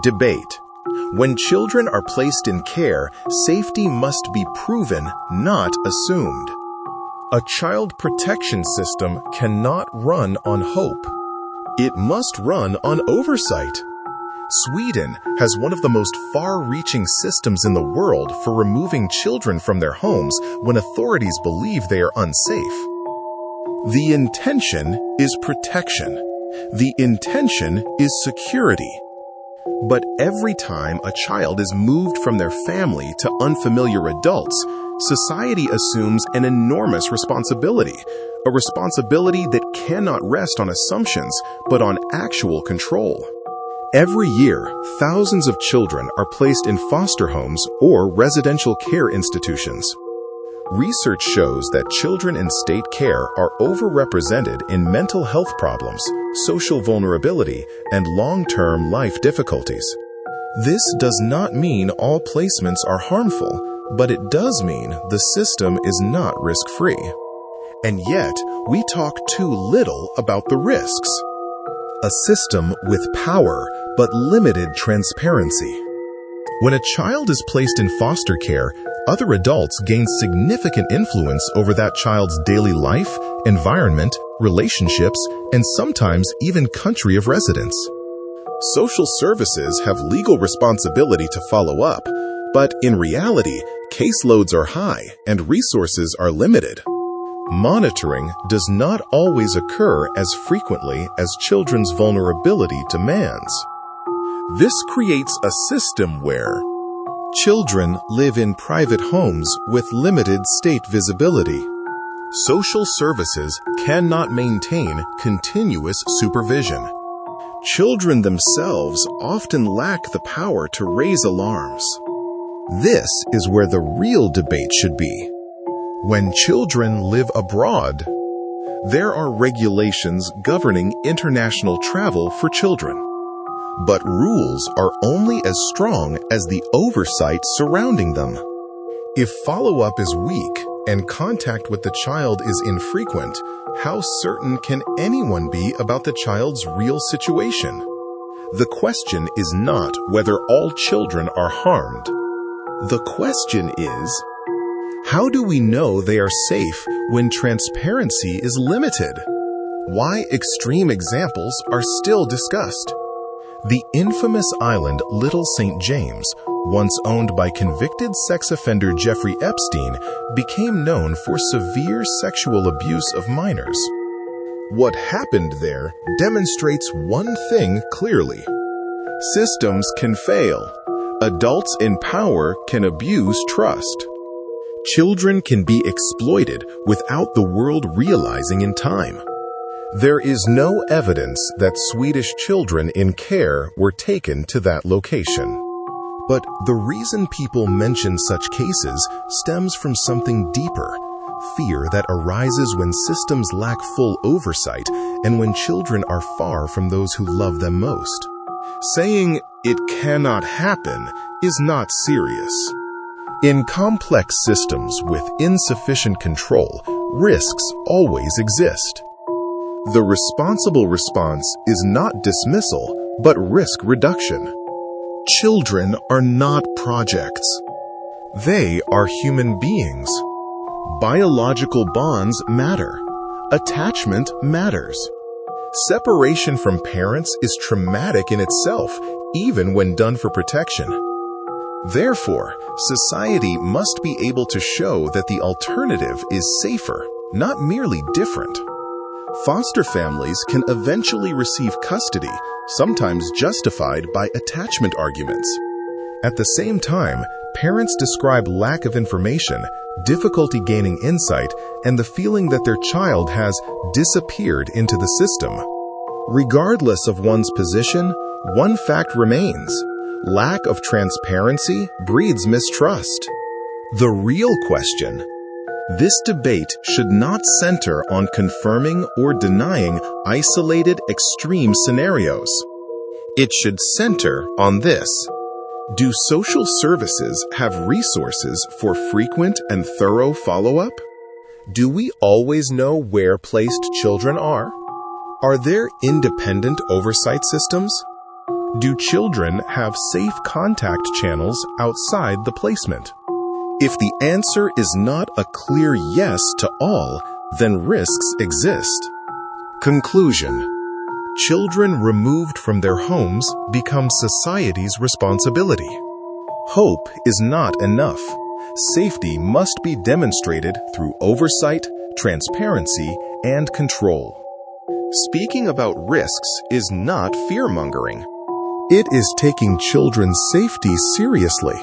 Debate. When children are placed in care, safety must be proven, not assumed. A child protection system cannot run on hope. It must run on oversight. Sweden has one of the most far-reaching systems in the world for removing children from their homes when authorities believe they are unsafe. The intention is protection. The intention is security. But every time a child is moved from their family to unfamiliar adults, society assumes an enormous responsibility, a responsibility that cannot rest on assumptions, but on actual control. Every year, thousands of children are placed in foster homes or residential care institutions. Research shows that children in state care are overrepresented in mental health problems, social vulnerability, and long-term life difficulties. This does not mean all placements are harmful, but it does mean the system is not risk-free. And yet, we talk too little about the risks. A system with power, but limited transparency. When a child is placed in foster care, other adults gain significant influence over that child's daily life, environment, relationships, and sometimes even country of residence. Social services have legal responsibility to follow up, but in reality, caseloads are high and resources are limited. Monitoring does not always occur as frequently as children's vulnerability demands. This creates a system where children live in private homes with limited state visibility. Social services cannot maintain continuous supervision. Children themselves often lack the power to raise alarms. This is where the real debate should be. When children live abroad, there are regulations governing international travel for children. But rules are only as strong as the oversight surrounding them. If follow-up is weak and contact with the child is infrequent, how certain can anyone be about the child's real situation? The question is not whether all children are harmed. The question is, how do we know they are safe when transparency is limited? Why extreme examples are still discussed? The infamous island Little St. James, once owned by convicted sex offender Jeffrey Epstein, became known for severe sexual abuse of minors. What happened there demonstrates one thing clearly. Systems can fail. Adults in power can abuse trust. Children can be exploited without the world realizing in time. There is no evidence that Swedish children in care were taken to that location. But the reason people mention such cases stems from something deeper, fear that arises when systems lack full oversight and when children are far from those who love them most. Saying it cannot happen is not serious. In complex systems with insufficient control, risks always exist. The responsible response is not dismissal, but risk reduction. Children are not projects. They are human beings. Biological bonds matter. Attachment matters. Separation from parents is traumatic in itself, even when done for protection. Therefore, society must be able to show that the alternative is safer, not merely different. Foster families can eventually receive custody, sometimes justified by attachment arguments. At the same time, parents describe lack of information, difficulty gaining insight, and the feeling that their child has disappeared into the system. Regardless of one's position, one fact remains: lack of transparency breeds mistrust. The real question: this debate should not center on confirming or denying isolated extreme scenarios. It should center on this: do social services have resources for frequent and thorough follow-up? Do we always know where placed children are? Are there independent oversight systems? Do children have safe contact channels outside the placement? If the answer is not a clear yes to all, then risks exist. Conclusion: children removed from their homes become society's responsibility. Hope is not enough. Safety must be demonstrated through oversight, transparency, and control. Speaking about risks is not fear-mongering. It is taking children's safety seriously.